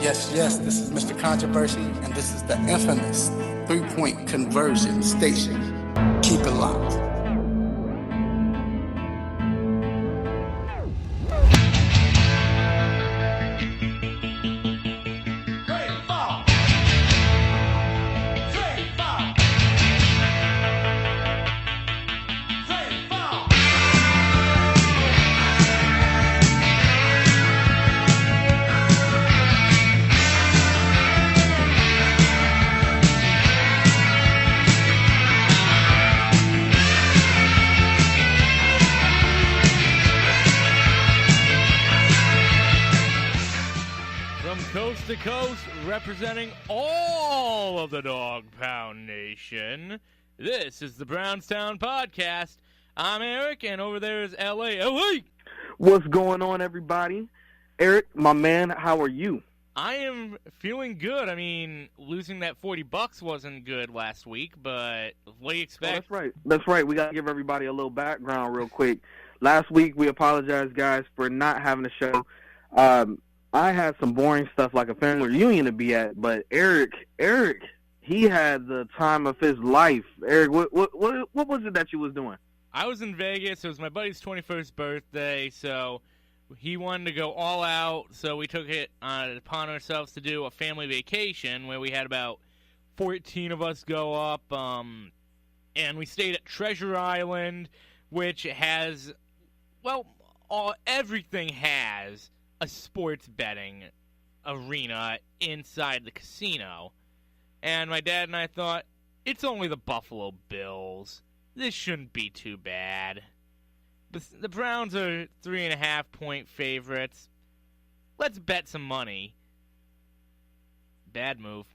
Yes, yes, this is Mr. Controversy, and this is the infamous three-point conversion station. Keep it locked. To coast, representing all of the Dog Pound Nation. This is the BrownsTown Podcast. I'm Eric, and over there is LA. What's going on, everybody? Eric, my man, how are you? I am feeling good. I mean, losing that $40 wasn't good last week, but what do you expect? Oh, that's right. We got to give everybody a little background real quick. Last week, we apologize, guys, for not having a show. I had some boring stuff like a family reunion to be at, but Eric, he had the time of his life. Eric, what was it that you was doing? I was in Vegas. It was my buddy's 21st birthday, so he wanted to go all out, so we took it upon ourselves to do a family vacation where we had about 14 of us go up, and we stayed at Treasure Island, which has, everything has a sports betting arena inside the casino. And my dad and I thought, it's only the Buffalo Bills. This shouldn't be too bad. The Browns are 3.5-point favorites. Let's bet some money. Bad move.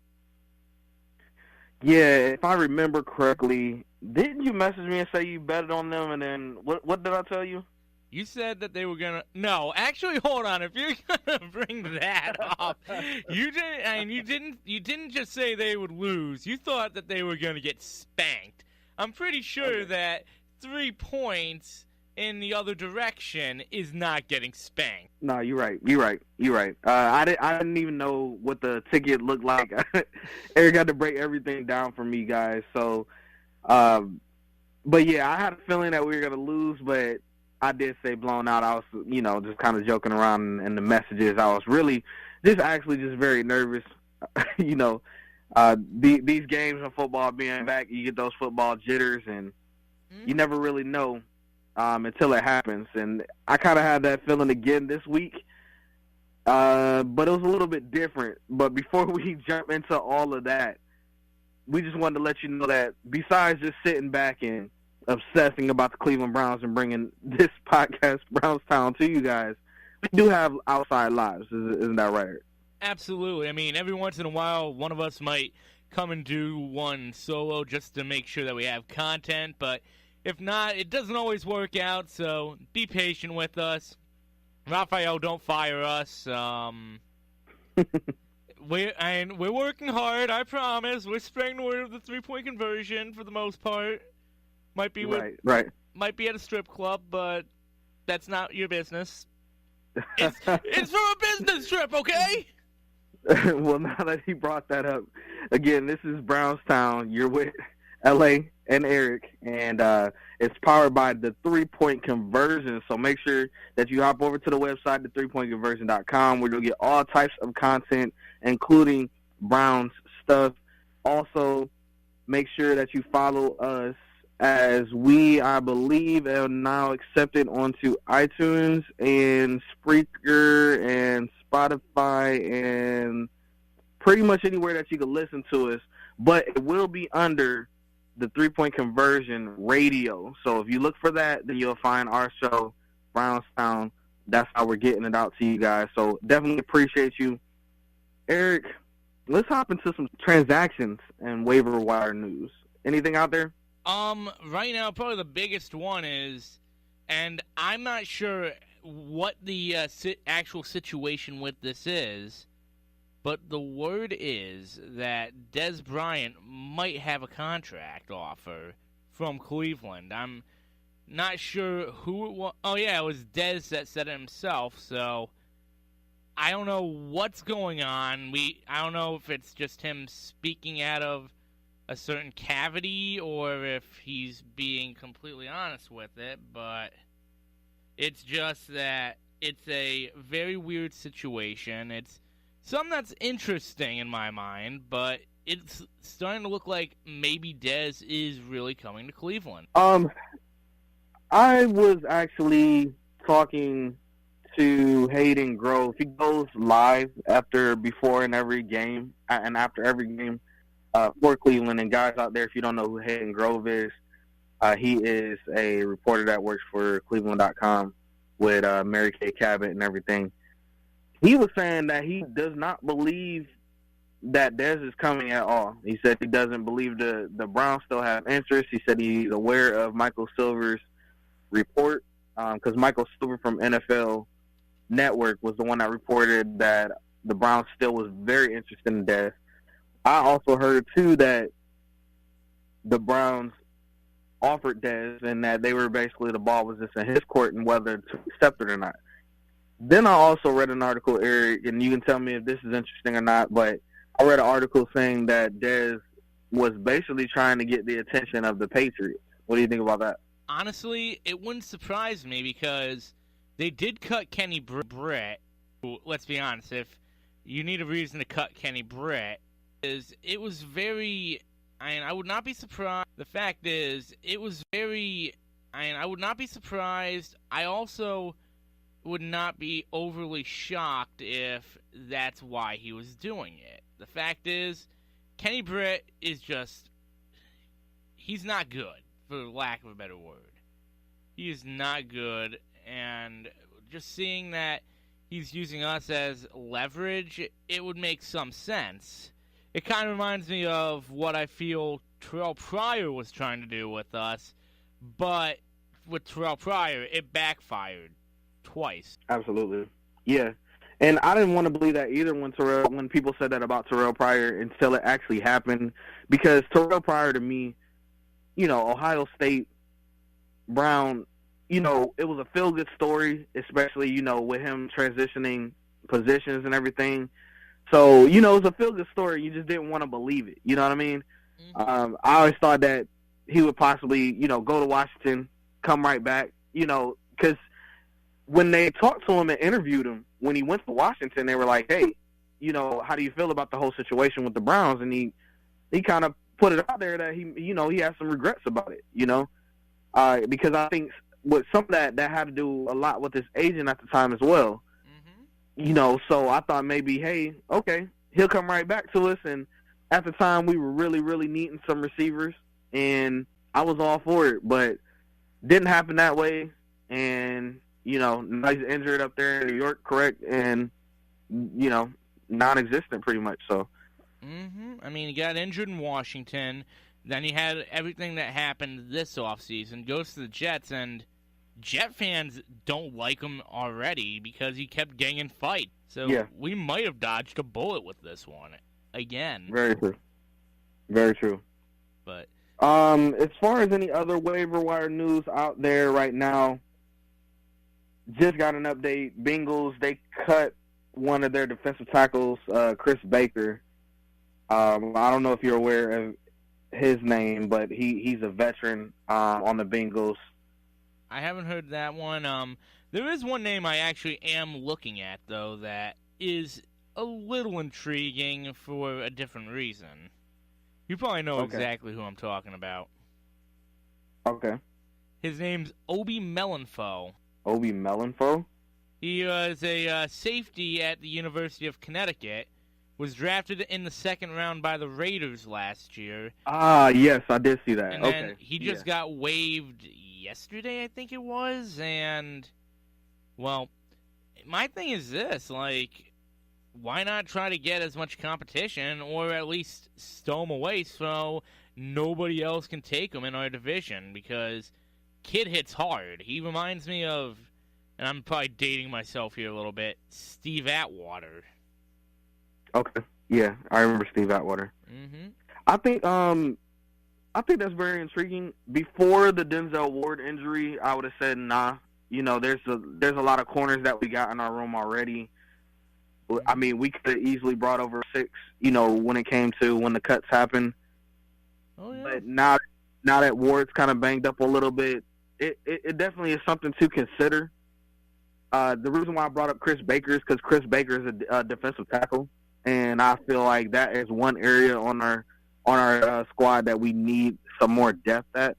Yeah, if I remember correctly, didn't you message me and say you betted on them, and then what did I tell you? You said that they were gonna. No, actually, hold on. If you're gonna bring that up, you didn't. I mean, you didn't just say they would lose. You thought that they were gonna get spanked. I'm pretty sure that 3 points in the other direction is not getting spanked. No, you're right. I didn't even know what the ticket looked like. Eric got to break everything down for me, guys. So, but yeah, I had a feeling that we were gonna lose, but I did say blown out. I was, just kind of joking around in the messages. I was really just very nervous. These games of football being back, you get those football jitters, and you never really know until it happens. And I kind of had that feeling again this week, but it was a little bit different. But before we jump into all of that, we just wanted to let you know that besides just sitting back and obsessing about the Cleveland Browns and bringing this podcast, BrownsTown, to you guys, we do have outside lives. Isn't that right? Absolutely. I mean, every once in a while, one of us might come and do one solo just to make sure that we have content, but if not, it doesn't always work out, so be patient with us. Raphael, don't fire us. We're working hard, I promise. We're spreading the word of the three-point conversion for the most part. Might be right. Might be at a strip club, but that's not your business. It's for a business trip, okay? Well, now that he brought that up, again, this is BrownsTown. You're with LA and Eric, and it's powered by the 3-point conversion. So make sure that you hop over to the website, the3pointconversion.com, where you'll get all types of content, including Browns stuff. Also, make sure that you follow us, as we, I believe, are now accepted onto iTunes and Spreaker and Spotify and pretty much anywhere that you can listen to us. But it will be under the 3-point conversion radio. So if you look for that, then you'll find our show, BrownsTown. That's how we're getting it out to you guys. So definitely appreciate you. Eric, let's hop into some transactions and waiver wire news. Anything out there? Right now, probably the biggest one is, and I'm not sure what the actual situation with this is, but the word is that Dez Bryant might have a contract offer from Cleveland. I'm not sure who it was. Oh, yeah, it was Dez that said it himself, so I don't know what's going on. I don't know if it's just him speaking out of a certain cavity or if he's being completely honest with it, but it's just that it's a very weird situation. It's something that's interesting in my mind, but it's starting to look like maybe Dez is really coming to Cleveland. I was actually talking to Hayden Grove. He goes live before and every game, and after every game for Cleveland. And guys out there, if you don't know who Hayden Grove is, he is a reporter that works for Cleveland.com with Mary Kay Cabot and everything. He was saying that he does not believe that Dez is coming at all. He said he doesn't believe the Browns still have interest. He said he's aware of Michael Silver's report, because Michael Silver from NFL Network was the one that reported that the Browns still was very interested in Dez. I also heard, too, that the Browns offered Dez and that they were basically, the ball was just in his court and whether to accept it or not. Then I also read an article, Eric, and you can tell me if this is interesting or not, but I read an article saying that Dez was basically trying to get the attention of the Patriots. What do you think about that? Honestly, it wouldn't surprise me because they did cut Kenny Britt. Let's be honest, if you need a reason to cut Kenny Britt, it was very... I would not be surprised. The fact is, it was very... I would not be surprised. I also would not be overly shocked if that's why he was doing it. The fact is, Kenny Britt is just... He's not good, for lack of a better word. He is not good, and just seeing that he's using us as leverage, it would make some sense. It kind of reminds me of what I feel Terrell Pryor was trying to do with us, but with Terrell Pryor, it backfired twice. Absolutely. Yeah. And I didn't want to believe that either when people said that about Terrell Pryor until it actually happened, because Terrell Pryor, to me, Ohio State, Brown, it was a feel-good story, especially, with him transitioning positions and everything. So, it was a feel-good story. You just didn't want to believe it. You know what I mean? Mm-hmm. I always thought that he would possibly, go to Washington, come right back, because when they talked to him and interviewed him, when he went to Washington, they were like, hey, how do you feel about the whole situation with the Browns? And he kind of put it out there that he has some regrets about it, because I think with some of that had to do a lot with his agent at the time as well. So I thought maybe, hey, okay, he'll come right back to us. And at the time, we were really, really needing some receivers, and I was all for it. But didn't happen that way. And, now he's injured up there in New York, correct? And, non-existent pretty much. So. I mean, he got injured in Washington. Then he had everything that happened this offseason. Goes to the Jets, and Jet fans don't like him already because he kept getting in fight. So we might have dodged a bullet with this one again. Very true. Very true. But as far as any other waiver wire news out there right now, just got an update. Bengals, they cut one of their defensive tackles, Chris Baker. I don't know if you're aware of his name, but he's a veteran on the Bengals. I haven't heard that one. There is one name I actually am looking at, though, that is a little intriguing for a different reason. You probably know exactly who I'm talking about. Okay. His name's Obi Melanfo. Obi Melanfo? He was a safety at the University of Connecticut. Was drafted in the second round by the Raiders last year. Ah, yes, I did see that. And then he just got waived yesterday, I think it was. And, well, my thing is this, why not try to get as much competition or at least stow him away so nobody else can take him in our division? Because kid hits hard. He reminds me of, and I'm probably dating myself here a little bit, Steve Atwater. Okay. Yeah, I remember Steve Atwater. Mm-hmm. I think that's very intriguing. Before the Denzel Ward injury, I would have said nah. There's a lot of corners that we got in our room already. I mean, we could have easily brought over 6, when it came to when the cuts happened. Oh, yeah. But now that Ward's kind of banged up a little bit, it definitely is something to consider. The reason why I brought up Chris Baker is because Chris Baker is a defensive tackle, and I feel like that is one area on our squad that we need some more depth at,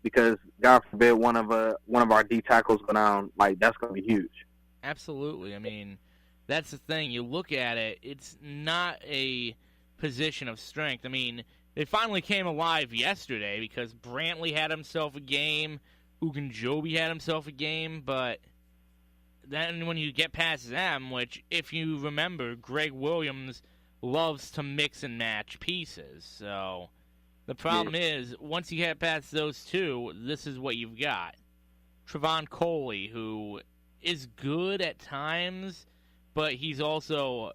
because God forbid one of our D tackles go down, like that's going to be huge. Absolutely. I mean, that's the thing. You look at it, it's not a position of strength. I mean, they finally came alive yesterday because Brantley had himself a game, Ogunjobi had himself a game, but then when you get past them, which, if you remember, Greg Williams loves to mix and match pieces. So the problem is, once you get past those two, this is what you've got. Trevon Coley, who is good at times, but he can also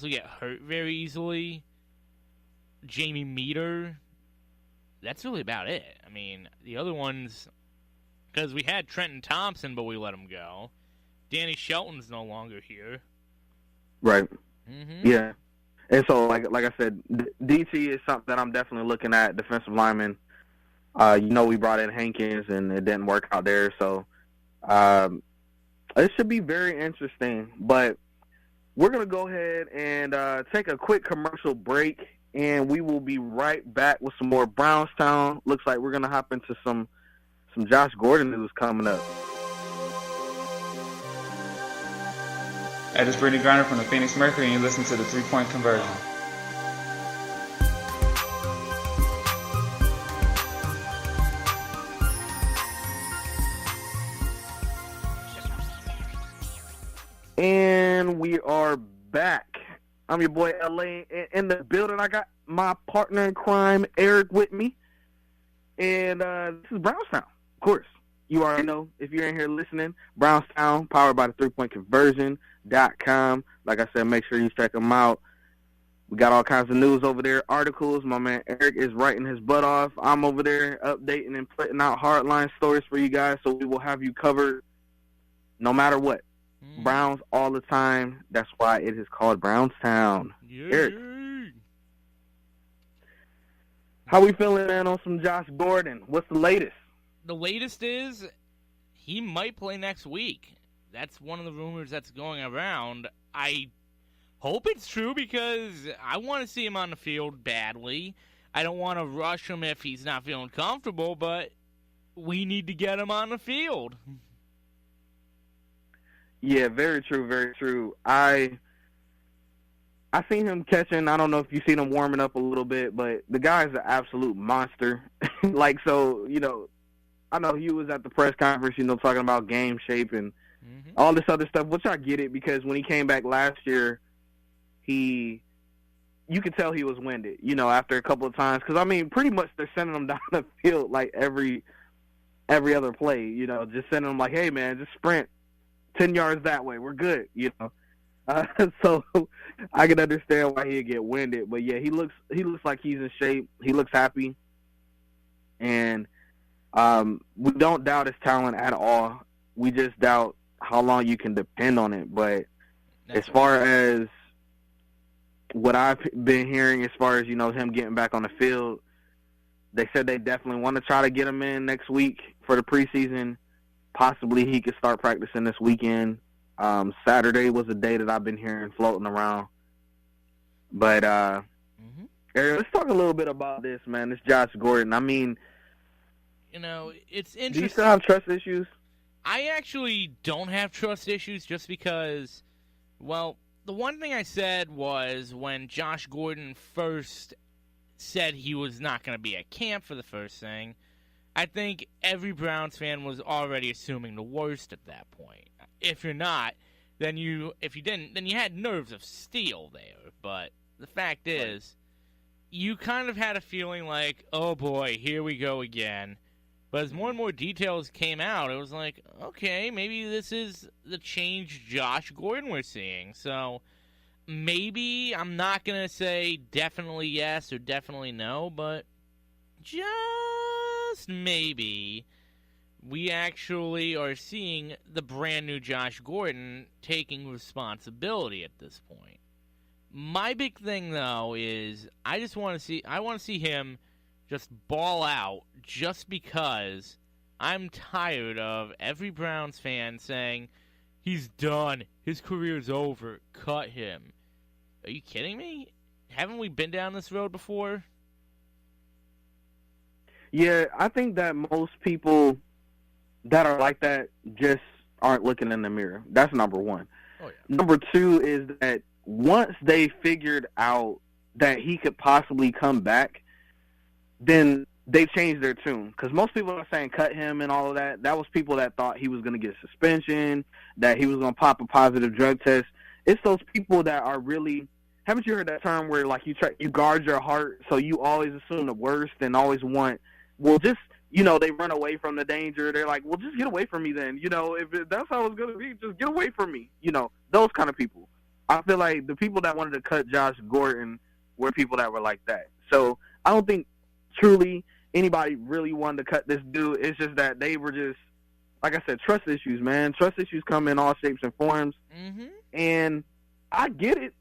get hurt very easily. Jamie Meter. That's really about it. I mean, the other ones, because we had Trenton Thompson, but we let him go. Danny Shelton's no longer here. Right. Mm-hmm. Yeah. And so, like I said, DT is something that I'm definitely looking at, defensive lineman. We brought in Hankins, and it didn't work out there. So it should be very interesting. But we're going to go ahead and take a quick commercial break, and we will be right back with some more Brownstown. Looks like we're going to hop into some Josh Gordon news coming up. Hey, this is Brittany Griner from the Phoenix Mercury, and you listen to the 3-Point Conversion. And we are back. I'm your boy LA in the building. I got my partner in crime, Eric, with me. And this is Brownstown, of course. You already know, if you're in here listening, Brownstown, powered by the 3pointconversion.com. Like I said, make sure you check them out. We got all kinds of news over there, articles. My man Eric is writing his butt off. I'm over there updating and putting out hardline stories for you guys, so we will have you covered no matter what. Browns all the time. That's why it is called Brownstown. Yeah. Eric, how we feeling, man, on some Josh Gordon? What's the latest? The latest is he might play next week. That's one of the rumors that's going around. I hope it's true because I want to see him on the field badly. I don't want to rush him if he's not feeling comfortable, but we need to get him on the field. Yeah, very true, very true. I seen him catching. I don't know if you've seen him warming up a little bit, but the guy's an absolute monster. I know he was at the press conference, talking about game shape and all this other stuff, which I get it, because when he came back last year, you could tell he was winded, after a couple of times. Because, pretty much they're sending him down the field like every other play, just sending him like, hey, man, just sprint 10 yards that way. We're good, So I can understand why he'd get winded. But, yeah, he looks like he's in shape. He looks happy. And we don't doubt his talent at all. We just doubt how long you can depend on it. But as far as what I've been hearing, as far as, him getting back on the field, they said they definitely want to try to get him in next week for the preseason. Possibly he could start practicing this weekend. Saturday was a day that I've been hearing floating around. But, Ariel, let's talk a little bit about this, man, this Josh Gordon. It's interesting. Do you still have trust issues? I actually don't have trust issues just because, well, the one thing I said was when Josh Gordon first said he was not going to be at camp for the first thing, I think every Browns fan was already assuming the worst at that point. If you're not, then you had nerves of steel there. But the fact is, you kind of had a feeling like, oh boy, here we go again. But as more and more details came out, it was like, okay, maybe this is the changed Josh Gordon we're seeing. So maybe I'm not going to say definitely yes or definitely no, but just maybe we actually are seeing the brand new Josh Gordon taking responsibility at this point. My big thing, though, is I want to see him just ball out just because I'm tired of every Browns fan saying, he's done, his career's over, cut him. Are you kidding me? Haven't we been down this road before? Yeah, I think that most people that are like that just aren't looking in the mirror. That's number one. Oh, yeah. Number two is that once they figured out that he could possibly come back, then they changed their tune. Because most people are saying cut him and all of that. That was people that thought he was going to get a suspension, that he was going to pop a positive drug test. It's those people that are really... Haven't you heard that term where, like, you guard your heart, so you always assume the worst and always want... Well, just, they run away from the danger. They're like, well, just get away from me then. If that's how it's going to be, just get away from me. Those kind of people. I feel like the people that wanted to cut Josh Gordon were people that were like that. So I don't think truly anybody really wanted to cut this dude. It's just that they were just, like I said, trust issues, man. Trust issues come in all shapes and forms. Mm-hmm. And I get it.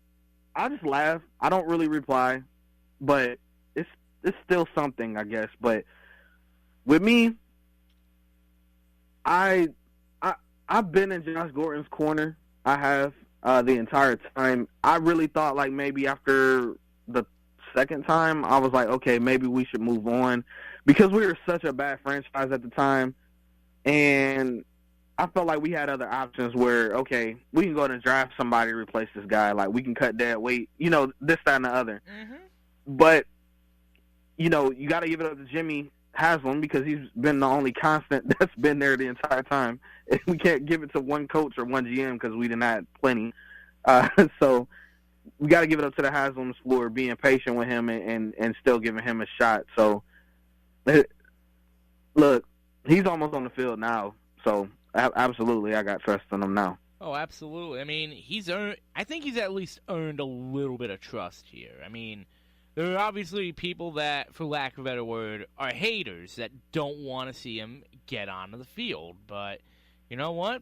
I just laugh. I don't really reply. But it's still something, I guess. But with me, I've been in Josh Gordon's corner. I have the entire time. I really thought like maybe after the second time, I was like, okay, maybe we should move on because we were such a bad franchise at the time, and I felt like we had other options where, okay, we can go and draft somebody to replace this guy. Like we can cut dead weight, this, that, and the other. Mm-hmm. But you got to give it up to Jimmy Haslam because he's been the only constant that's been there the entire time. And we can't give it to one coach or one GM because we didn't have plenty. So we got to give it up to the Haslams for being patient with him and still giving him a shot. So, look, he's almost on the field now. So, absolutely, I got trust in him now. Oh, absolutely. I mean, I think he's at least earned a little bit of trust here. I mean, there are obviously people that, for lack of a better word, are haters that don't want to see him get onto the field. But you know what?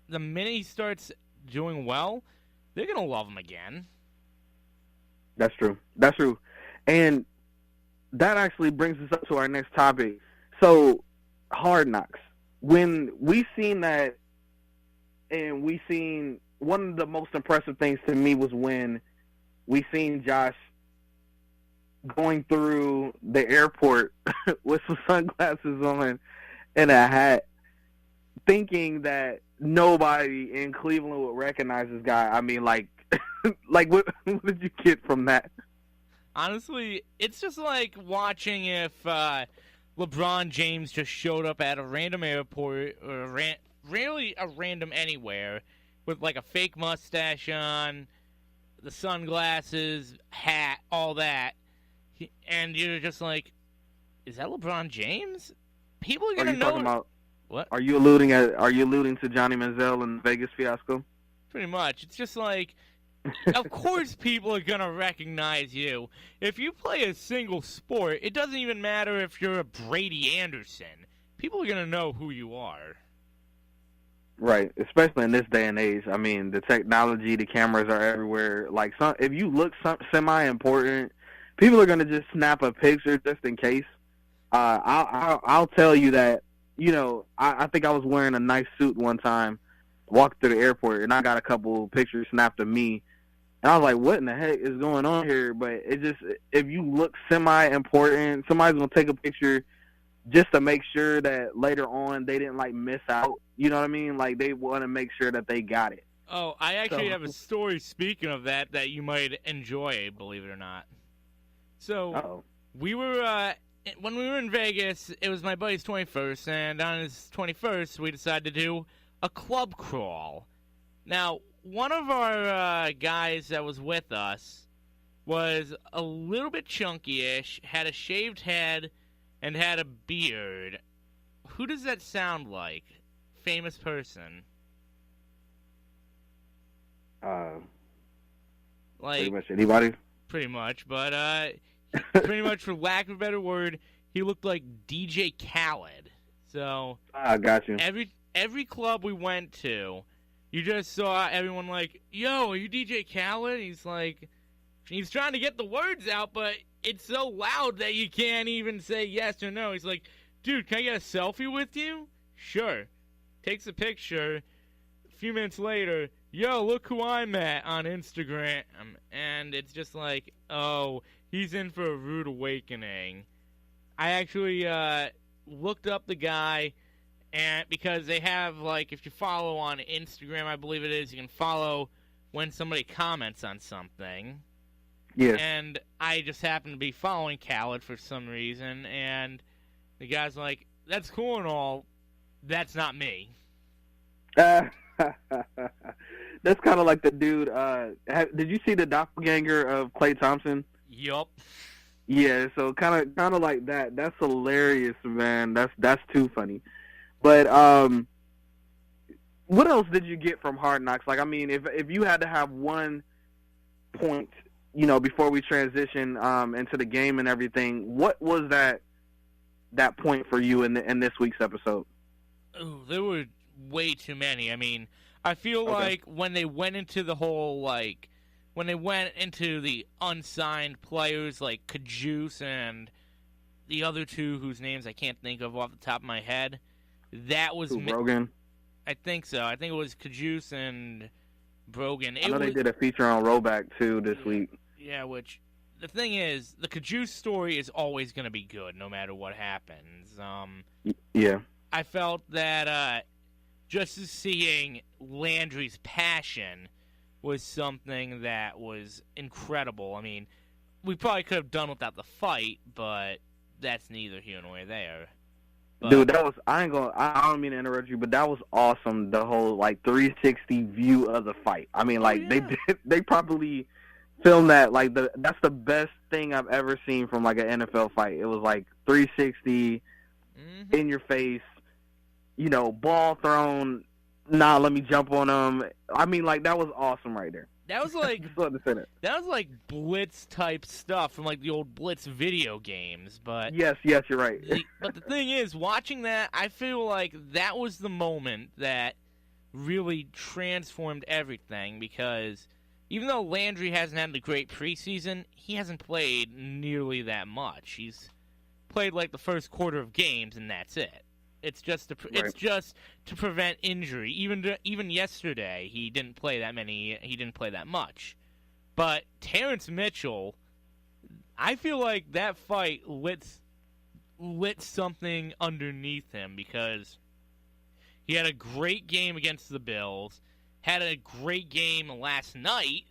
The minute he starts doing well, they're going to love him again. That's true. That's true. And that actually brings us up to our next topic. So, Hard Knocks. When we seen that, and we seen one of the most impressive things to me was when we seen Josh going through the airport with some sunglasses on and a hat, thinking that nobody in Cleveland would recognize this guy. I mean, like what did you get from that? Honestly, it's just like watching if LeBron James just showed up at a random airport or really a random anywhere with like a fake mustache on, the sunglasses, hat, all that. And you're just like, is that LeBron James? People are gonna know. Talking about, what? Are you alluding to Johnny Manziel and the Vegas fiasco? Pretty much. It's just like, of course people are gonna recognize you. If you play a single sport, it doesn't even matter if you're a Brady Anderson. People are gonna know who you are. Right, especially in this day and age. I mean, the technology, the cameras are everywhere. Like, if you look semi-important, people are going to just snap a picture just in case. I'll tell you that, I think I was wearing a nice suit one time, walked through the airport, and I got a couple pictures snapped of me. And I was like, what in the heck is going on here? But it just, if you look semi-important, somebody's going to take a picture just to make sure that later on they didn't, like, miss out. You know what I mean? Like, they want to make sure that they got it. Oh, I actually have a story, speaking of that you might enjoy, believe it or not. So, we were, when we were in Vegas, it was my buddy's 21st, and on his 21st, we decided to do a club crawl. Now, one of our guys that was with us was a little bit chunky-ish, had a shaved head, and had a beard. Who does that sound like? Famous person. Pretty much anybody? Pretty much, but pretty much, for lack of a better word, he looked like DJ Khaled. So I got you. every club we went to, you just saw everyone like, "Yo, are you DJ Khaled?" He's trying to get the words out, but it's so loud that you can't even say yes or no. He's like, "Dude, can I get a selfie with you?" Sure. Takes a picture. A few minutes later, "Yo, look who I met on Instagram." And it's just like, oh, he's in for a rude awakening. I actually looked up the guy, and because they have, like, if you follow on Instagram, I believe it is, you can follow when somebody comments on something. Yeah. And I just happened to be following Khaled for some reason, and the guy's like, "That's cool and all, that's not me." That's kind of like the dude. Did you see the doppelganger of Klay Thompson? Yup. Yeah, so kind of like that. That's hilarious, man. That's too funny. But what else did you get from Hard Knocks? Like, I mean, if you had to have one point, before we transition into the game and everything, what was that point for you in this week's episode? Ooh, there were way too many. I mean, I feel like when they went into the whole, like, when they went into the unsigned players like Cajuice and the other two whose names I can't think of off the top of my head, that was... Brogan? I think so. I think it was Cajuice and Brogan. I know they did a feature on Roback, too, this week. Yeah, which... The thing is, the Cajuice story is always going to be good, no matter what happens. Yeah. I felt that just seeing Landry's passion was something that was incredible. I mean, we probably could have done without the fight, but that's neither here nor there. But, dude, that was, I don't mean to interrupt you, but that was awesome, the whole, like, 360 view of the fight. I mean, like, they probably filmed that, like, that's the best thing I've ever seen from, like, an NFL fight. It was, like, 360, in your face, ball thrown, let me jump on them. I mean, like, that was awesome right there. That was like Just wanted to say that. That was like Blitz type stuff from like the old Blitz video games, but yes, you're right. But the thing is, watching that, I feel like that was the moment that really transformed everything, because even though Landry hasn't had a great preseason, he hasn't played nearly that much. He's played like the first quarter of games, and that's it. It's just to prevent injury. Even yesterday, he didn't play that many. He didn't play that much. But Terrence Mitchell, I feel like that fight lit something underneath him, because he had a great game against the Bills, had a great game last night.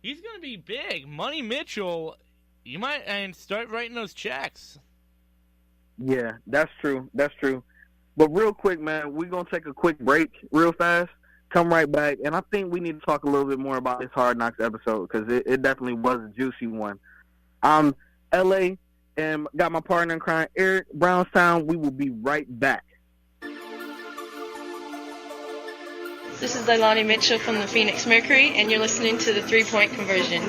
He's gonna be big. Money Mitchell, you might start writing those checks. Yeah, that's true. But real quick, man, we're going to take a quick break real fast, come right back, and I think we need to talk a little bit more about this Hard Knocks episode, because it definitely was a juicy one. I'm L.A. and got my partner in crime, Eric, Brownstown. We will be right back. This is Leilani Mitchell from the Phoenix Mercury, and you're listening to the 3-Point Conversion.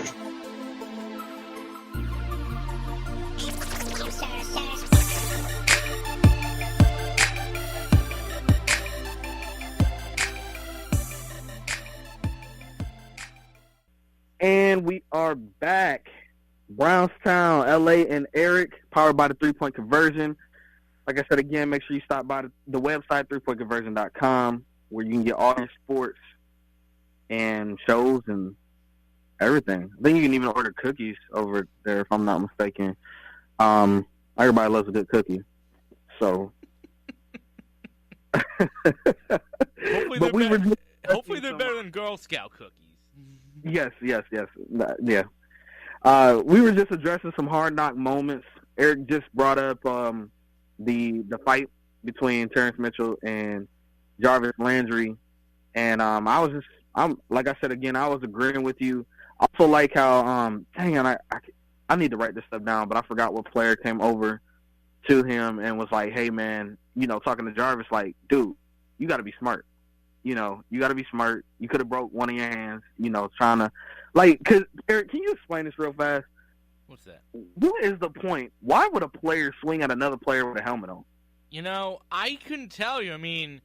And we are back. Brownstown, LA, and Eric, powered by the 3-Point Conversion. Like I said again, make sure you stop by the website, 3pointconversion.com, where you can get all your sports and shows and everything. I think you can even order cookies over there, if I'm not mistaken. Everybody loves a good cookie. So. Hopefully they're better than Girl Scout cookies. Yes. Yeah. We were just addressing some Hard Knock moments. Eric just brought up the fight between Terrence Mitchell and Jarvis Landry, and I'm like I said again, I was agreeing with you. I also like how I need to write this stuff down, but I forgot what player came over to him and was like, "Hey man, talking to Jarvis, like, dude, you got to be smart. You got to be smart. You could have broke one of your hands, trying to, like, because, Eric, can you explain this real fast? What's that? What is the point? Why would a player swing at another player with a helmet on? I couldn't tell you. I mean,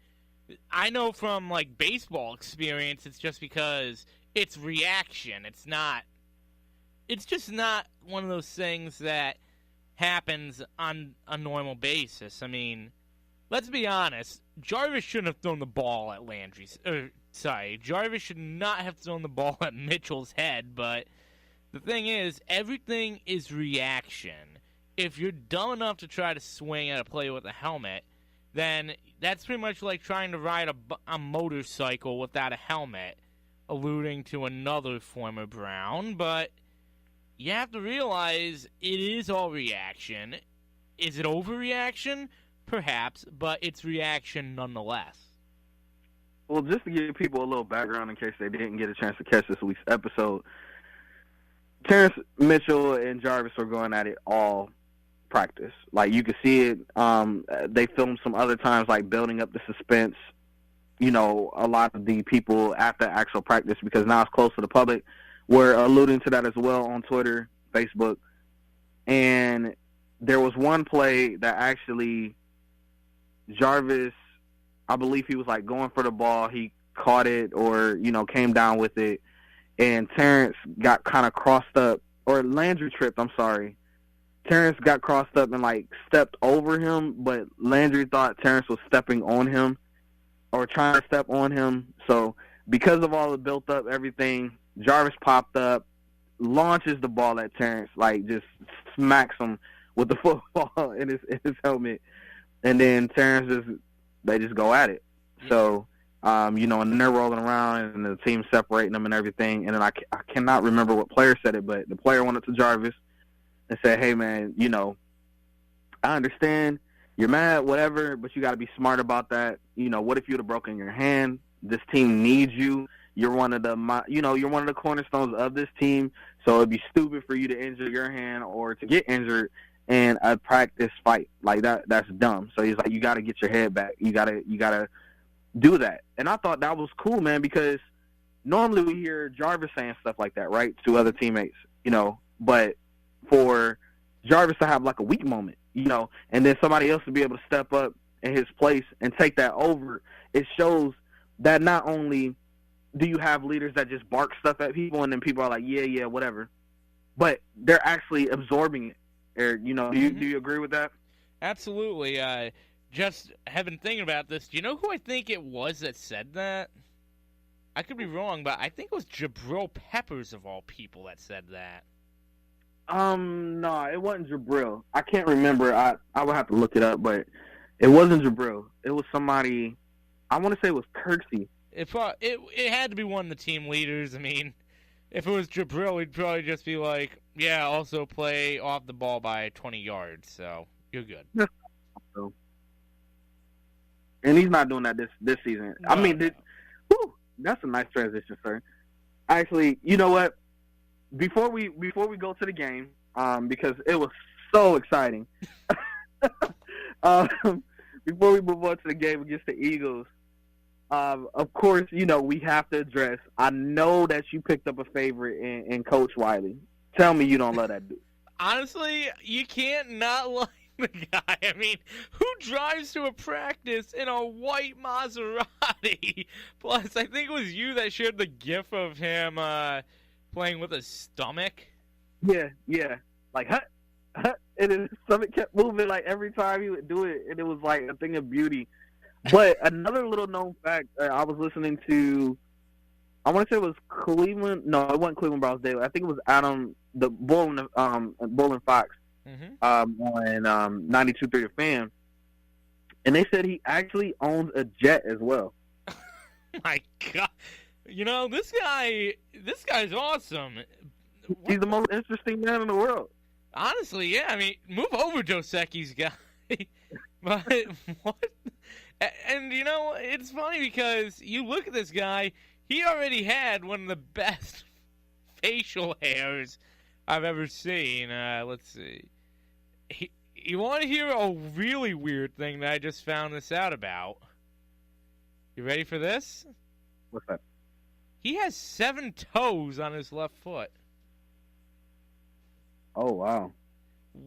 I know from, like, baseball experience, it's just because it's reaction. It's just not one of those things that happens on a normal basis. I mean, let's be honest. Jarvis shouldn't have thrown the ball at Landry's. Jarvis should not have thrown the ball at Mitchell's head, but the thing is, everything is reaction. If you're dumb enough to try to swing at a player with a helmet, then that's pretty much like trying to ride a motorcycle without a helmet, alluding to another former Brown, but you have to realize it is all reaction. Is it overreaction? Perhaps, but it's reaction nonetheless. Well, just to give people a little background in case they didn't get a chance to catch this week's episode, Terrence Mitchell and Jarvis were going at it all practice. Like, you could see it. They filmed some other times, like, building up the suspense. A lot of the people at the actual practice, because now it's close to the public, were alluding to that as well on Twitter, Facebook. And there was one play that actually Jarvis, I believe he was, like, going for the ball. He caught it or, came down with it. And Terrence got kind of crossed up, or Landry tripped, I'm sorry. Terrence got crossed up and, like, stepped over him, but Landry thought Terrence was stepping on him or trying to step on him. So because of all the built-up everything, Jarvis popped up, launches the ball at Terrence, like, just smacks him with the football in his helmet. And then Terrence they just go at it. So, and then they're rolling around and the team separating them and everything. And then I cannot remember what player said it, but the player went up to Jarvis and said, "Hey, man, I understand you're mad, whatever, but you got to be smart about that. What if you would have broken your hand? This team needs you. You're one of the, you're one of the cornerstones of this team. So it'd be stupid for you to injure your hand or to get injured in a practice fight like that. That's dumb." So he's like, "You got to get your head back. You gotta do that." And I thought that was cool, man, because normally we hear Jarvis saying stuff like that, right, to other teammates, but for Jarvis to have, like, a weak moment, and then somebody else to be able to step up in his place and take that over, it shows that not only do you have leaders that just bark stuff at people and then people are like, yeah, whatever, but they're actually absorbing it. Eric, do you agree with that? Absolutely. Just have been thinking about this. Do you know who I think it was that said that? I could be wrong, but I think it was Jabril Peppers, of all people, that said that. No, it wasn't Jabril. I can't remember. I would have to look it up, but it wasn't Jabril. It was somebody. I want to say it was Kirksey. It had to be one of the team leaders. I mean, if it was Jabril, he'd probably just be like, "Yeah, also play off the ball by 20 yards, so you're good." And he's not doing that this season. No, I mean, that's a nice transition, sir. Actually, you know what? Before we go to the game, because it was so exciting. Before we move on to the game against the Eagles, of course, we have to address. I know that you picked up a favorite in Coach Wiley. Tell me you don't love that dude. Honestly, you can't not like the guy. I mean, who drives to a practice in a white Maserati? Plus, I think it was you that shared the gif of him playing with his stomach. Yeah. Like, and his stomach kept moving, like, every time he would do it, and it was like a thing of beauty. But another little known fact, I was listening to, I want to say it was Cleveland. No, it wasn't Cleveland Browns Daily. I think it was Adam, the Bull and Fox, on 92.3 The Fan. And they said he actually owns a jet as well. My God. This guy's awesome. He's the most interesting man in the world. Honestly, yeah. I mean, move over, Dos Equis guy. But what? And, it's funny because you look at this guy, he already had one of the best facial hairs I've ever seen. Let's see. You want to hear a really weird thing that I just found this out about? You ready for this? What's that? He has 7 toes on his left foot. Oh, wow.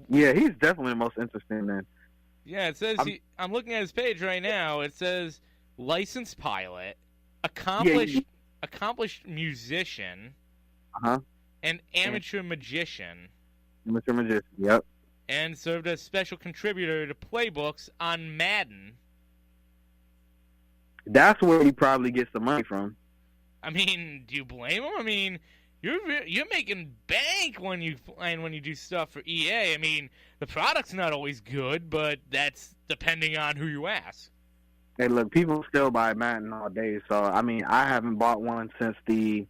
Yeah, he's definitely the most interesting man. Yeah, it says I'm looking at his page right now. It says licensed pilot, accomplished musician, and amateur magician. Amateur magician, yep. And served as special contributor to playbooks on Madden. That's where he probably gets the money from. I mean, do you blame him? I mean, you're making bank when you do stuff for EA. I mean, the product's not always good, but that's depending on who you ask. Hey, look, people still buy Madden all day, so I mean, I haven't bought one since the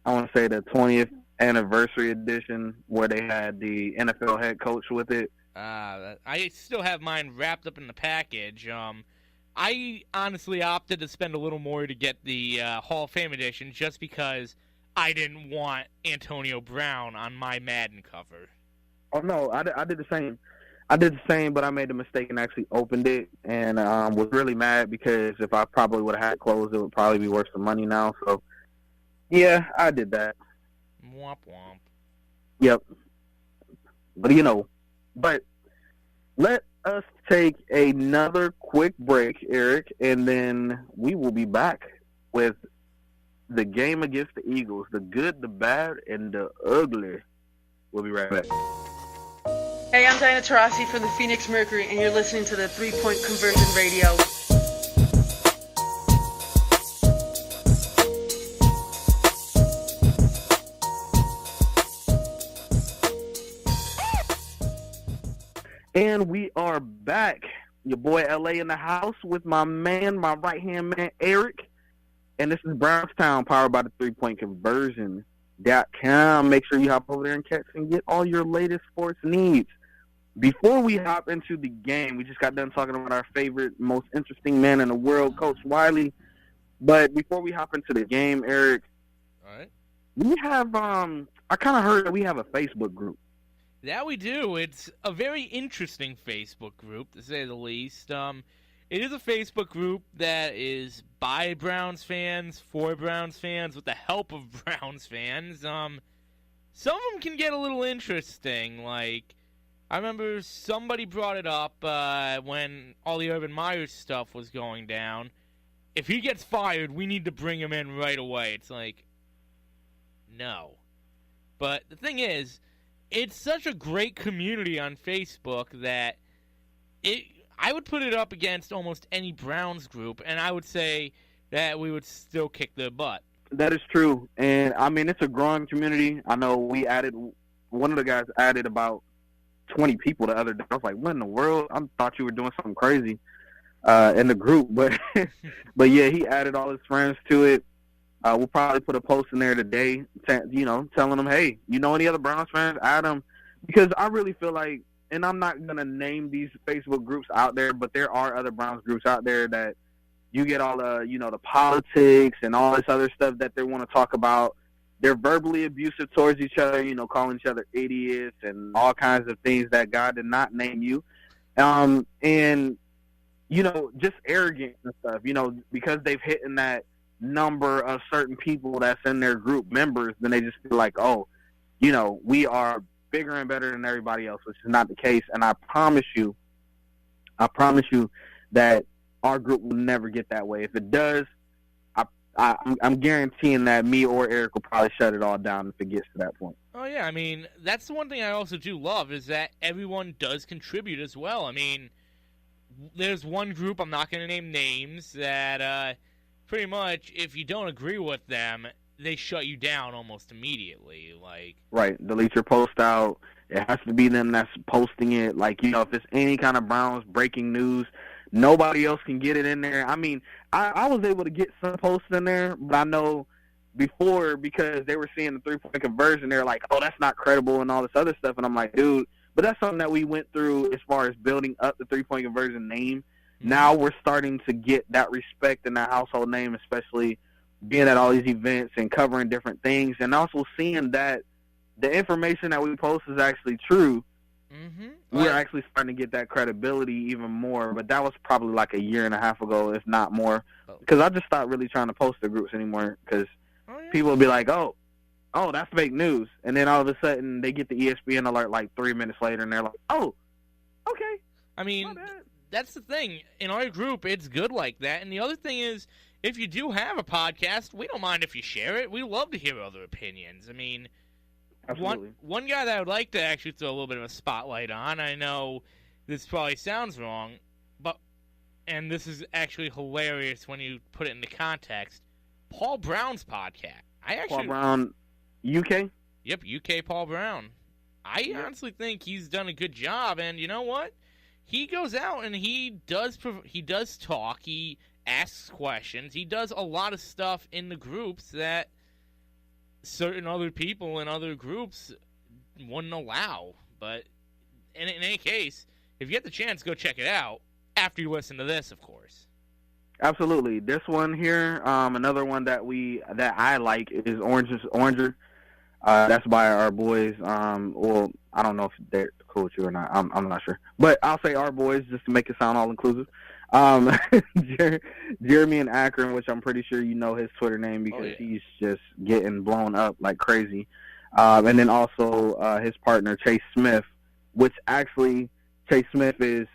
20th anniversary edition where they had the NFL head coach with it. I still have mine wrapped up in the package. I honestly opted to spend a little more to get the Hall of Fame edition just because I didn't want Antonio Brown on my Madden cover. Oh, no, I did the same. I did the same, but I made the mistake and actually opened it and was really mad because if I probably would have had it closed, it would probably be worth some money now. So, yeah, I did that. Womp womp. Yep. But let us take another quick break, Eric, and then we will be back with the game against the Eagles, the good, the bad, and the ugly. We'll be right back. Hey, I'm Diana Taurasi from the Phoenix Mercury, and you're listening to the 3-Point Conversion Radio. And we are back. Your boy LA in the house with my man, my right-hand man, Eric. And this is BrownsTown, powered by the 3pointconversion.com. Make sure you hop over there and catch and get all your latest sports needs. Before we hop into the game, we just got done talking about our favorite, most interesting man in the world, Coach Wiley. But before we hop into the game, Eric, all right, we have, I kind of heard that we have a Facebook group. That we do. It's a very interesting Facebook group, to say the least. It is a Facebook group that is by Browns fans, for Browns fans, with the help of Browns fans. Some of them can get a little interesting. Like, I remember somebody brought it up when all the Urban Meyer stuff was going down. If he gets fired, we need to bring him in right away. It's like, no. But the thing is, it's such a great community on Facebook that I would put it up against almost any Browns group, and I would say that we would still kick their butt. That is true. And, I mean, it's a growing community. I know one of the guys added about 20 people the other day. I was like, what in the world? I thought you were doing something crazy in the group. But, yeah, he added all his friends to it. We'll probably put a post in there today, telling them, hey, any other Browns fans, add them. Because I really feel like, and I'm not going to name these Facebook groups out there, but there are other Browns groups out there that you get all the, the politics and all this other stuff that they want to talk about. They're verbally abusive towards each other, calling each other idiots and all kinds of things that God did not name you. And, just arrogance and stuff, because they've hit in that number of certain people that's in their group members, then they just feel like, we are bigger and better than everybody else, which is not the case. And I promise you that our group will never get that way. If it does, I'm guaranteeing that me or Eric will probably shut it all down if it gets to that point. Oh, yeah. I mean, that's the one thing I also do love is that everyone does contribute as well. I mean, there's one group, I'm not going to name names, that pretty much if you don't agree with them, they shut you down almost immediately. Right. Delete your post out. It has to be them that's posting it. If it's any kind of Browns breaking news, nobody else can get it in there. I mean, I was able to get some posts in there, but I know before, because they were seeing the 3-point conversion, they're like, oh, that's not credible and all this other stuff. And I'm like, dude, but that's something that we went through as far as building up the 3-point conversion name. Now we're starting to get that respect in that household name, especially being at all these events and covering different things, and also seeing that the information that we post is actually true. Mm-hmm. We're actually starting to get that credibility even more, but that was probably like a year and a half ago, if not more, because I just stopped really trying to post the groups anymore because people will be like, oh, that's fake news, and then all of a sudden they get the ESPN alert like 3 minutes later, and they're like, oh, okay. I mean, that's the thing. In our group, it's good like that. And the other thing is, if you do have a podcast, we don't mind if you share it. We love to hear other opinions. I mean, one guy that I would like to actually throw a little bit of a spotlight on, I know this probably sounds wrong, and this is actually hilarious when you put it into context, Paul Brown's podcast. Paul Brown, UK? Yep, UK Paul Brown. I honestly think he's done a good job, and you know what? He goes out and he does talk, he asks questions, he does a lot of stuff in the groups that certain other people in other groups wouldn't allow. But in any case, if you get the chance, go check it out after you listen to this, of course. Absolutely. This one here, another one that I like is Oranger. That's by our boys. Well, I don't know if they're cool with you or not. I'm not sure, but I'll say our boys just to make it sound all inclusive. Jeremy and Akron, which I'm pretty sure you know his Twitter name because he's just getting blown up like crazy. And then also his partner Chase Smith, which actually Chase Smith is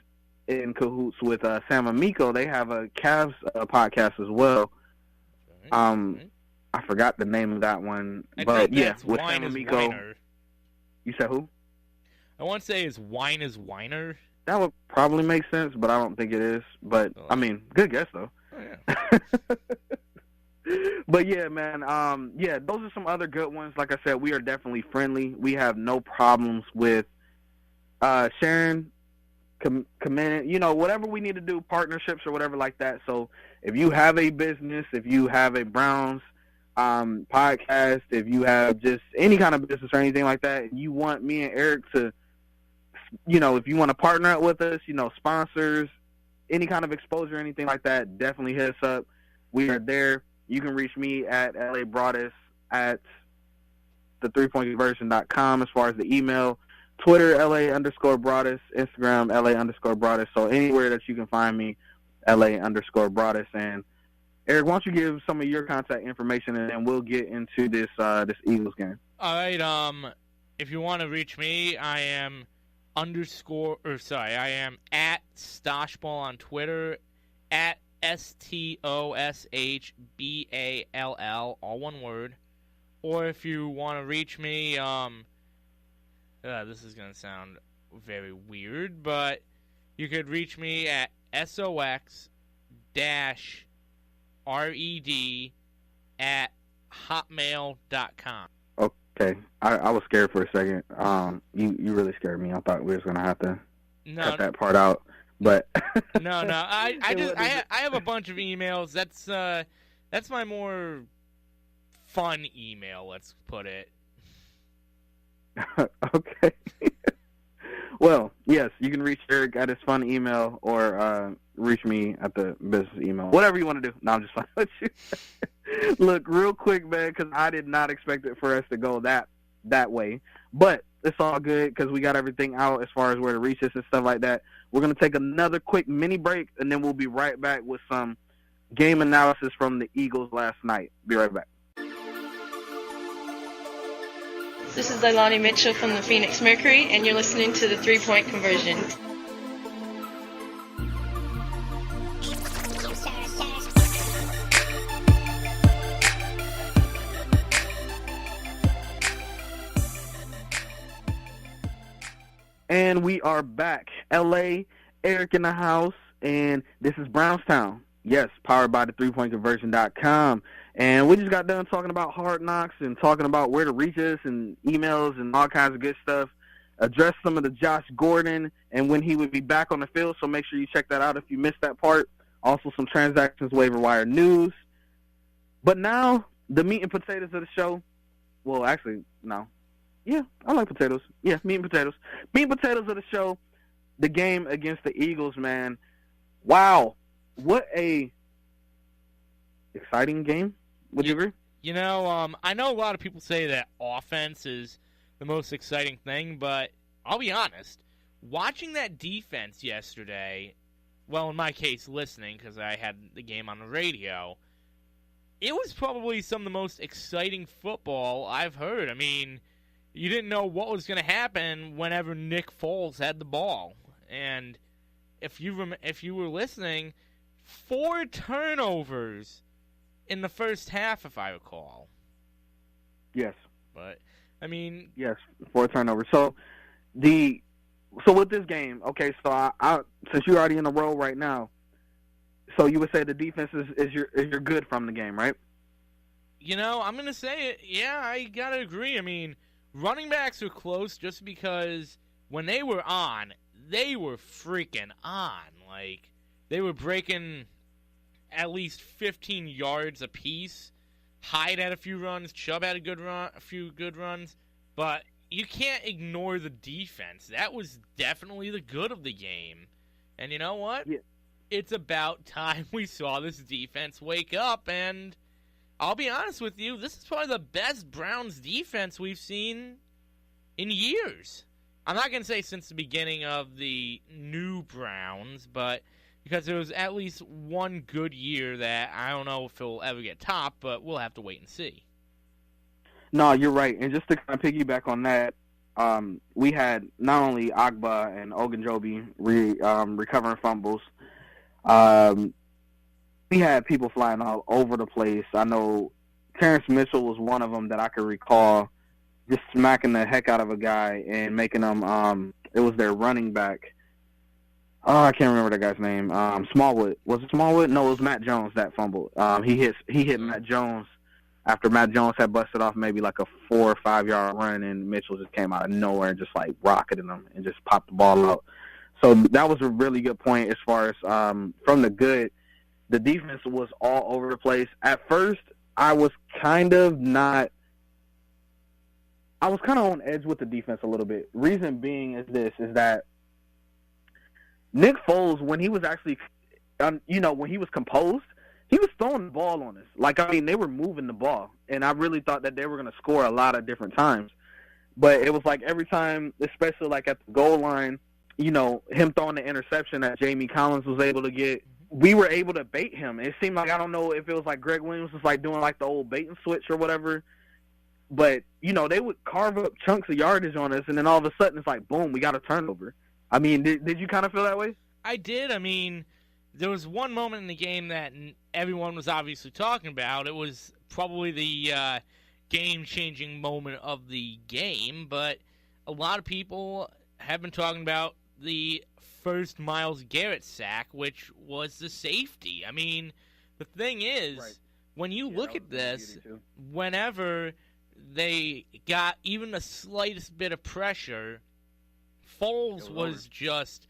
in cahoots with Sam Amico. They have a Cavs podcast as well. I forgot the name of that one, but yeah, with Sam Amico. You said who? I want to say is Wine is Weiner. That would probably make sense, but I don't think it is. But I mean, good guess though. Oh, yeah. But yeah, man. Yeah, those are some other good ones. Like I said, we are definitely friendly. We have no problems with sharing, committing. You know, whatever we need to do, partnerships or whatever like that. So if you have a business, if you have a Browns podcast, if you have just any kind of business or anything like that, and you want me and Eric to, you know, if you want to partner up with us, you know, sponsors, any kind of exposure, anything like that, definitely hit us up. We are there. You can reach me at LA at the3pointconversion.com as far as the email, Twitter, LA_Broadus, Instagram, LA_Broadus. So anywhere that you can find me, LA_Broadus. And Eric, why don't you give some of your contact information, and then we'll get into this Eagles game. All right. If you want to reach me, I am at Stoshball on Twitter, at STOSHBALL, all one word. Or if you want to reach me, this is going to sound very weird, but you could reach me at SOX-RED@hotmail.com. Okay. I was scared for a second. You really scared me. I thought we were going to have to cut that part out. But no. I have a bunch of emails. That's my more fun email, let's put it. Okay. Well, yes, you can reach Eric at his fun email or reach me at the business email. Whatever you want to do. No, I'm just fine with you. Look, real quick, man, because I did not expect it for us to go that way. But it's all good because we got everything out as far as where to reach us and stuff like that. We're going to take another quick mini break, and then we'll be right back with some game analysis from the Eagles last night. Be right back. This is Leilani Mitchell from the Phoenix Mercury, and you're listening to the 3-Point Conversion. And we are back. LA, Eric in the house, and this is BrownsTown. Yes, powered by the 3pointconversion.com. And we just got done talking about HardKnocks and talking about where to reach us and emails and all kinds of good stuff. Addressed some of the Josh Gordon and when he would be back on the field, so make sure you check that out if you missed that part. Also some transactions waiver wire news. But now, the meat and potatoes of the show. Well, actually, no. Yeah, I like potatoes. Yeah, meat and potatoes. Meat and potatoes of the show, the game against the Eagles, man. Wow. What a exciting game. Would you agree? You know, I know a lot of people say that offense is the most exciting thing, but I'll be honest. Watching that defense yesterday, well, in my case, listening because I had the game on the radio, it was probably some of the most exciting football I've heard. I mean, you didn't know what was going to happen whenever Nick Foles had the ball. And if you were listening, 4 turnovers in the first half, if I recall. Yes. But I mean, yes, 4 turnovers. So with this game, okay. So I since you're already in a row right now, so you would say the defense is your good from the game, right? I'm gonna say it. Yeah, I gotta agree. I mean, running backs are close just because when they were on, they were freaking on. Like, they were breaking at least 15 yards apiece. Hyde had a few runs. Chubb had a few good runs. But you can't ignore the defense. That was definitely the good of the game. And you know what? Yeah. It's about time we saw this defense wake up. And I'll be honest with you, this is probably the best Browns defense we've seen in years. I'm not going to say since the beginning of the new Browns, but because there was at least one good year that I don't know if it'll ever get topped, but we'll have to wait and see. No, you're right. And just to kind of piggyback on that, we had not only Agba and Ogunjobi recovering fumbles. We had people flying all over the place. I know Terrence Mitchell was one of them that I could recall just smacking the heck out of a guy and making him it was their running back. Oh, I can't remember that guy's name. Smallwood. Was it Smallwood? No, it was Matt Jones that fumbled. He hit Matt Jones after Matt Jones had busted off maybe like a 4 or 5 yard run, and Mitchell just came out of nowhere and just like rocketed him and just popped the ball out. So that was a really good point as far as from the good. The defense was all over the place. At first, I was kind of on edge with the defense a little bit. Reason being is that Nick Foles, when he was actually, when he was composed, he was throwing the ball on us. Like, I mean, they were moving the ball, and I really thought that they were going to score a lot of different times. But it was like every time, especially like at the goal line, him throwing the interception that Jamie Collins was able to get, we were able to bait him. It seemed like, I don't know if it was like Greg Williams was like doing like the old bait and switch or whatever, but, they would carve up chunks of yardage on us, and then all of a sudden it's like, boom, we got a turnover. I mean, did you kind of feel that way? I did. I mean, there was one moment in the game that everyone was obviously talking about. It was probably the game-changing moment of the game, but a lot of people have been talking about the first Myles Garrett sack, which was the safety. I mean, the thing is, right, when you look at this, whenever they got even the slightest bit of pressure, Foles was just...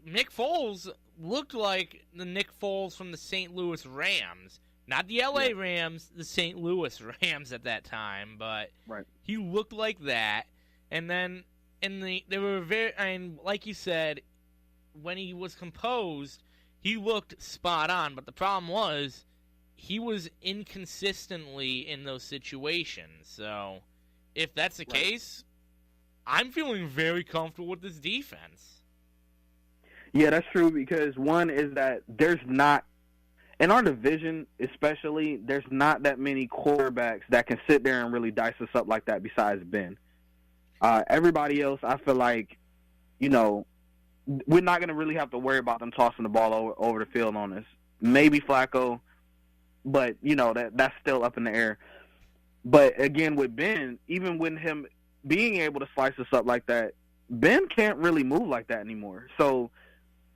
Nick Foles looked like the Nick Foles from the St. Louis Rams. Not the L.A. Rams, the St. Louis Rams at that time, but right, he looked like that. And then they were like you said, when he was composed, he looked spot on. But the problem was, he was inconsistently in those situations. So, if that's the case, I'm feeling very comfortable with this defense. Yeah, that's true, because one is that there's not, in our division especially, there's not that many quarterbacks that can sit there and really dice us up like that besides Ben. Everybody else, I feel like, we're not going to really have to worry about them tossing the ball over the field on us. Maybe Flacco, but, that's still up in the air. But, again, with Ben, even with him being able to slice us up like that, Ben can't really move like that anymore. So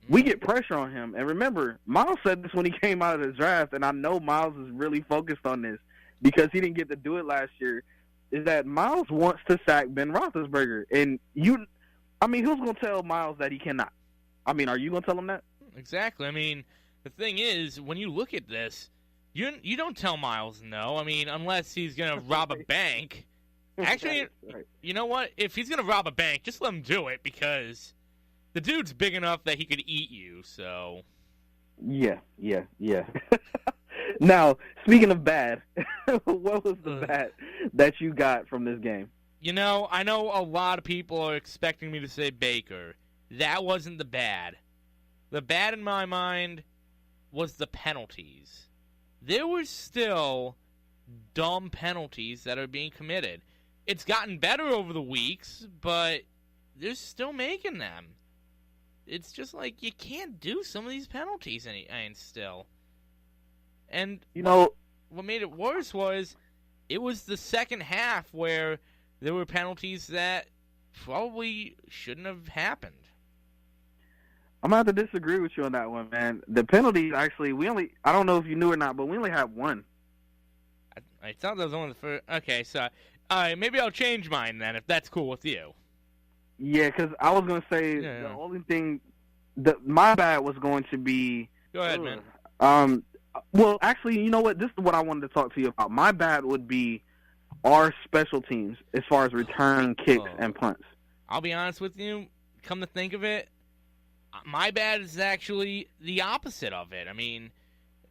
we get pressure on him. And remember, Miles said this when he came out of the draft, and I know Miles is really focused on this because he didn't get to do it last year, is that Miles wants to sack Ben Roethlisberger. And who's going to tell Miles that he cannot? I mean, are you going to tell him that? Exactly. I mean, the thing is, when you look at this, you don't tell Miles no. I mean, unless he's going to rob a bank. Actually, right. You know what? If he's going to rob a bank, just let him do it, because the dude's big enough that he could eat you, so. Yeah. Now, speaking of bad, what was the bad that you got from this game? I know a lot of people are expecting me to say Baker. That wasn't the bad. The bad in my mind was the penalties. There were still dumb penalties that are being committed. It's gotten better over the weeks, but they're still making them. it's just like you can't do some of these penalties and still. And what made it worse was it was the second half where there were penalties that probably shouldn't have happened. I'm going to have to disagree with you on that one, man. The penalties, actually, I don't know if you knew or not, but we only had one. I thought that was only the first. Okay, so maybe I'll change mine then, if that's cool with you. Yeah, because I was going to say the only thing, my bad was going to be... Go ahead, man. Well, actually, you know what? This is what I wanted to talk to you about. My bad would be our special teams as far as return kicks and punts. I'll be honest with you. Come to think of it, my bad is actually the opposite of it. I mean,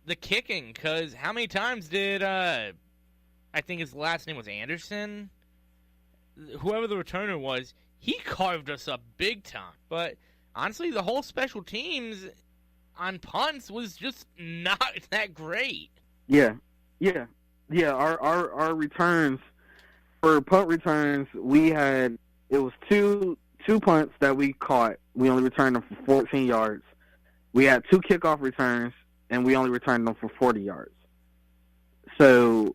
the kicking, because how many times did, I think his last name was Anderson? Whoever the returner was, he carved us up big time. But, honestly, the whole special teams on punts was just not that great. Yeah. Our returns, for punt returns, it was two punts that we caught. We only returned them for 14 yards. We had 2 kickoff returns, and we only returned them for 40 yards. So,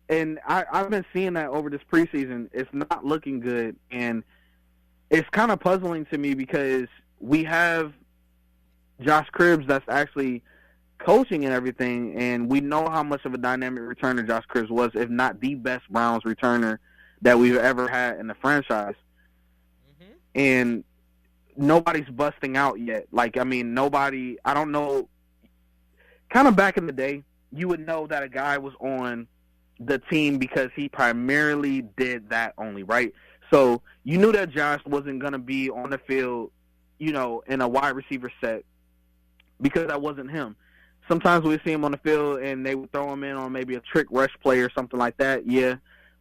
and I've been seeing that over this preseason. It's not looking good, and it's kind of puzzling to me because we have Josh Cribbs that's actually coaching and everything, and we know how much of a dynamic returner Josh Cribbs was, if not the best Browns returner that we've ever had in the franchise. And nobody's busting out yet. I don't know. Kind of back in the day, you would know that a guy was on the team because he primarily did that only, right? So you knew that Josh wasn't going to be on the field, in a wide receiver set because that wasn't him. Sometimes we'd see him on the field and they would throw him in on maybe a trick rush play or something like that, yeah.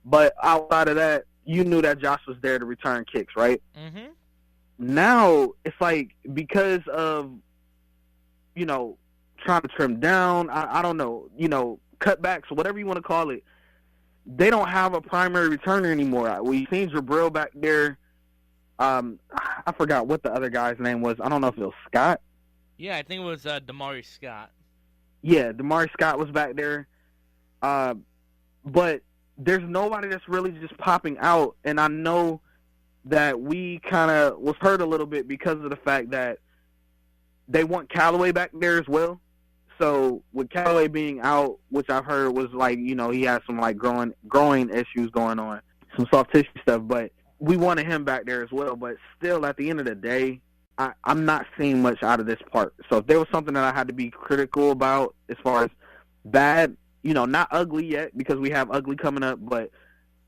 But outside of that, you knew that Josh was there to return kicks, right? Mm-hmm. Now, it's because of, trying to trim down, I don't know, cutbacks, whatever you want to call it, they don't have a primary returner anymore. We've seen Jabril back there. I forgot what the other guy's name was. I don't know if it was Scott. Yeah, I think it was Damari Scott. Yeah, Damari Scott was back there. But there's nobody that's really just popping out, and I know that we kind of was hurt a little bit because of the fact that they want Callaway back there as well. So with Callaway being out, which I've heard was he had some growing issues going on, some soft tissue stuff, but we wanted him back there as well. But still, at the end of the day, I'm not seeing much out of this part. So if there was something that I had to be critical about as far as bad, not ugly yet because we have ugly coming up, but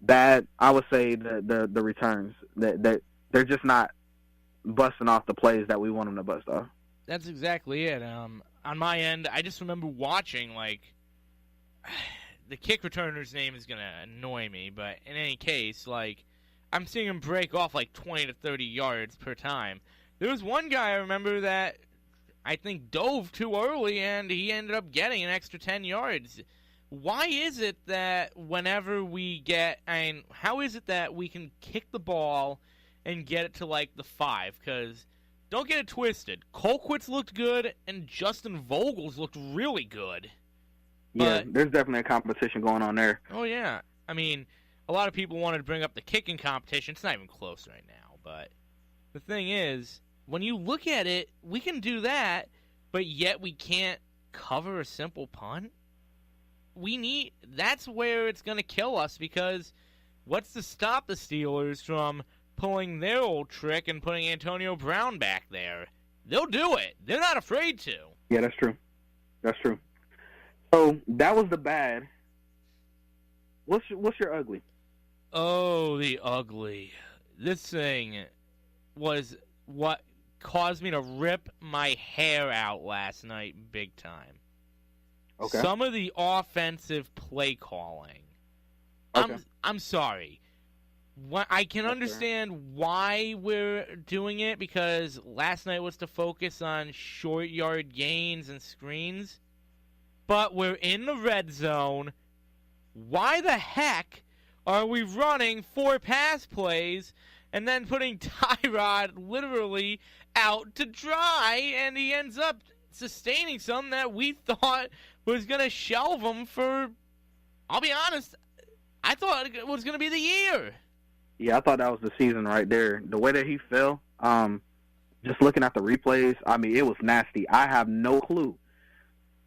bad, I would say the returns. That they're just not busting off the plays that we want them to bust off. That's exactly it. On my end, I just remember watching, the kick returner's name is going to annoy me, but in any case, I'm seeing him break off 20 to 30 yards per time. There was one guy I remember that I think dove too early, and he ended up getting an extra 10 yards. Why is it that whenever we how is it that we can kick the ball and get it to, the 5? Because, don't get it twisted, Colquitt's looked good, and Justin Vogel's looked really good. Yeah, there's definitely a competition going on there. Oh, yeah. I mean, a lot of people wanted to bring up the kicking competition. It's not even close right now, but the thing is, when you look at it, we can do that, but yet we can't cover a simple punt. That's where it's going to kill us, because what's to stop the Steelers from pulling their old trick and putting Antonio Brown back there? They'll do it. They're not afraid to. Yeah, that's true. So that was the bad. What's your ugly? Oh, the ugly. This thing was what caused me to rip my hair out last night big time. Okay. Some of the offensive play calling. Okay. I'm sorry. I can understand why we're doing it, because last night was to focus on short yard gains and screens. But we're in the red zone. Why the heck are we running 4 pass plays and then putting Tyrod literally out to dry, and he ends up sustaining something that we thought was going to shelve him for, I'll be honest, I thought it was going to be the year. Yeah, I thought that was the season right there. The way that he fell, just looking at the replays, I mean, it was nasty. I have no clue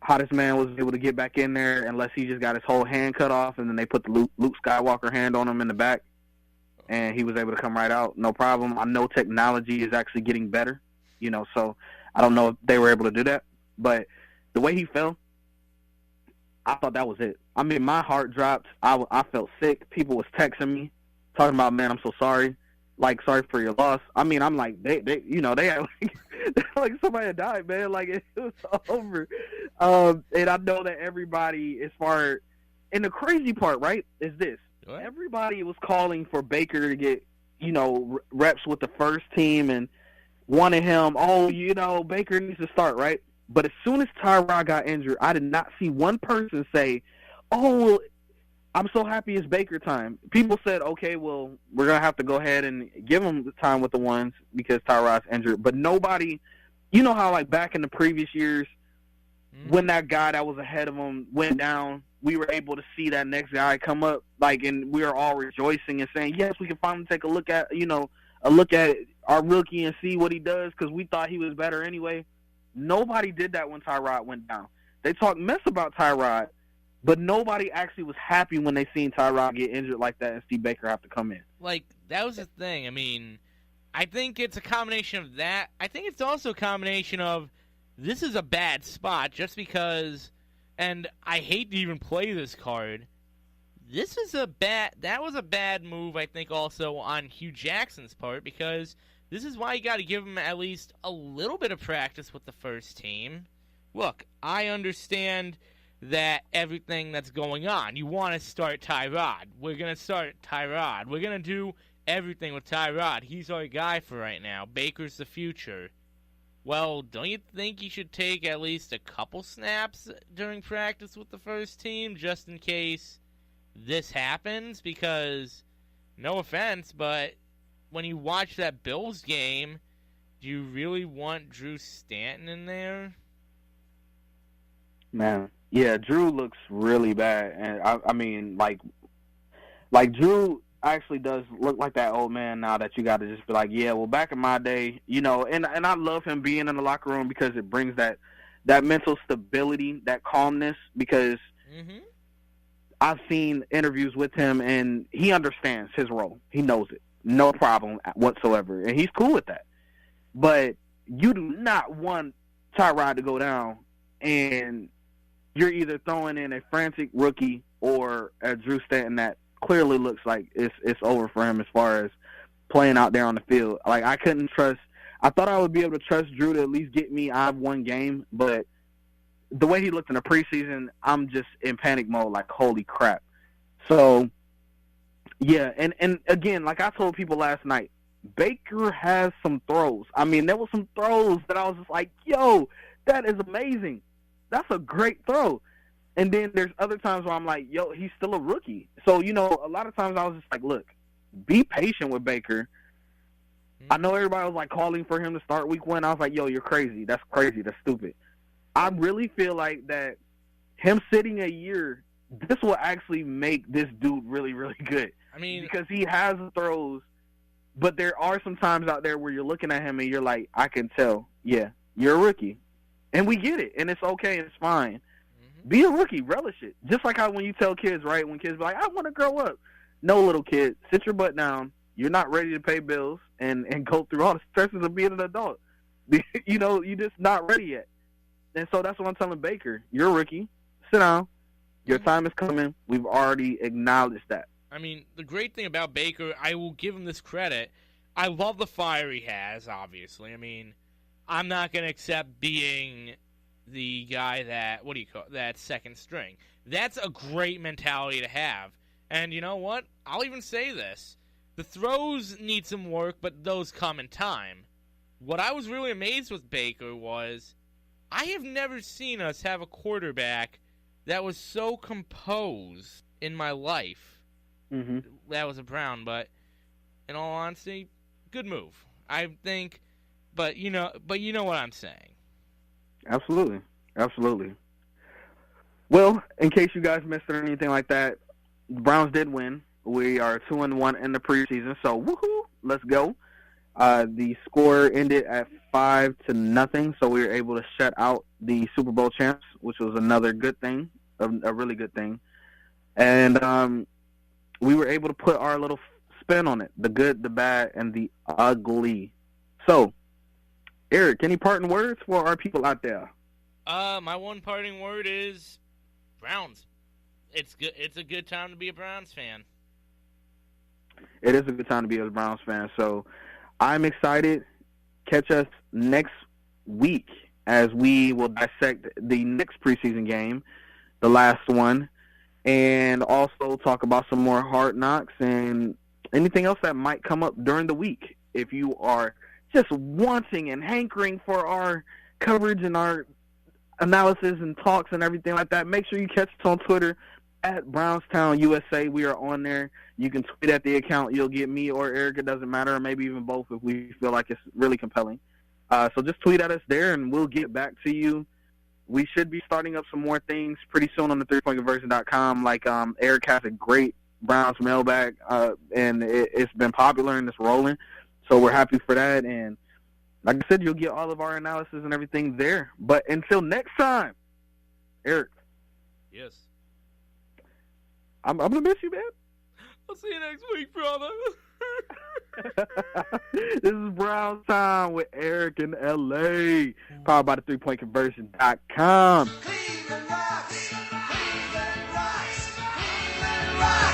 how this man was able to get back in there unless he just got his whole hand cut off and then they put the Luke Skywalker hand on him in the back and he was able to come right out. No problem. I know technology is actually getting better, so I don't know if they were able to do that. But the way he fell, I thought that was it. I mean, my heart dropped. I felt sick. People was texting me, talking about, man, I'm so sorry. Like, sorry for your loss. I mean, I'm like, they had like somebody had died, man. Like, it was over. And I know that everybody, and the crazy part, right, is this. What? Everybody was calling for Baker to get, reps with the first team and wanted him, Baker needs to start, right? But as soon as Tyrod got injured, I did not see one person say, oh, I'm so happy it's Baker time. People said, okay, well, we're going to have to go ahead and give him the time with the ones because Tyrod's injured. But nobody, how like back in the previous years, when that guy that was ahead of him went down, we were able to see that next guy come up, and we were all rejoicing and saying, yes, we can finally take a look at our rookie and see what he does because we thought he was better anyway. Nobody did that when Tyrod went down. They talked mess about Tyrod, but nobody actually was happy when they seen Tyrod get injured like that and see Baker have to come in. Like, that was the thing. I mean, I think it's a combination of that. I think it's also a combination of this is a bad spot just because, and I hate to even play this card, that was a bad move, I think, also on Hugh Jackson's part because this is why you got to give him at least a little bit of practice with the first team. Look, I understand that everything that's going on. You want to start Tyrod. We're going to start Tyrod. We're going to do everything with Tyrod. He's our guy for right now. Baker's the future. Well, don't you think you should take at least a couple snaps during practice with the first team just in case this happens? Because, no offense, but when you watch that Bills game, do you really want Drew Stanton in there? Man, yeah, Drew looks really bad, and I mean, like Drew actually does look like that old man now that you got to just be like, yeah, well, back in my day, and I love him being in the locker room because it brings that mental stability, that calmness, because I've seen interviews with him, and he understands his role. He knows it. No problem whatsoever, and he's cool with that. But you do not want Tyrod to go down, and you're either throwing in a frantic rookie or a Drew Stanton that clearly looks like it's over for him as far as playing out there on the field. Like, I couldn't trust – I thought I would be able to trust Drew to at least get me out of one game, but the way he looked in the preseason, I'm just in panic mode, like, holy crap. So, yeah, and again, like I told people last night, Baker has some throws. I mean, there were some throws that I was just like, yo, that is amazing. That's a great throw. And then there's other times where I'm like, yo, he's still a rookie. So, a lot of times I was just like, look, be patient with Baker. I know everybody was like calling for him to start week 1. I was like, yo, you're crazy. That's crazy. That's stupid. I really feel like that him sitting a year, this will actually make this dude really, really good. I mean, because he has the throws, but there are some times out there where you're looking at him and you're like, I can tell, yeah, you're a rookie. And we get it, and it's okay, and it's fine. Be a rookie, relish it. Just like how when you tell kids, right, when kids be like, I want to grow up. No, little kid, sit your butt down. You're not ready to pay bills and go through all the stresses of being an adult. You're just not ready yet. And so that's what I'm telling Baker. You're a rookie. Sit down. Your time is coming. We've already acknowledged that. I mean, the great thing about Baker, I will give him this credit. I love the fire he has, obviously. I mean, I'm not going to accept being the guy that second string. That's a great mentality to have. And you know what? I'll even say this. The throws need some work, but those come in time. What I was really amazed with Baker was I have never seen us have a quarterback that was so composed in my life. That was a Brown, but in all honesty, good move. I think, but you know what I'm saying. Absolutely. Well, in case you guys missed it or anything like that, the Browns did win. We are 2-1 in the preseason, so woohoo, let's go. The score ended at 5-0, so we were able to shut out the Super Bowl champs, which was another good thing, a really good thing. And we were able to put our little spin on it, the good, the bad, and the ugly. So, Eric, any parting words for our people out there? My one parting word is Browns. It's good. It's a good time to be a Browns fan. It is a good time to be a Browns fan. So I'm excited. Catch us next week as we will dissect the next preseason game, the last one, and also talk about some more Hard Knocks and anything else that might come up during the week. If you are just wanting and hankering for our coverage and our analysis and talks and everything like that, make sure you catch us on Twitter at BrownsTown USA. We are on there. You can tweet at the account. You'll get me or Eric. It doesn't matter, or maybe even both if we feel like it's really compelling. So just tweet at us there, and we'll get back to you. We should be starting up some more things pretty soon on the 3pointconversion.com. Like Eric has a great Browns mailbag, and it's been popular and it's rolling. So we're happy for that. And like I said, you'll get all of our analysis and everything there. But until next time, Eric. Yes. I'm going to miss you, man. I'll see you next week, brother. This is BrownsTown with Eric in L.A. Powered by the 3pointconversion.com. Cleveland rocks, Cleveland rocks, Cleveland rocks.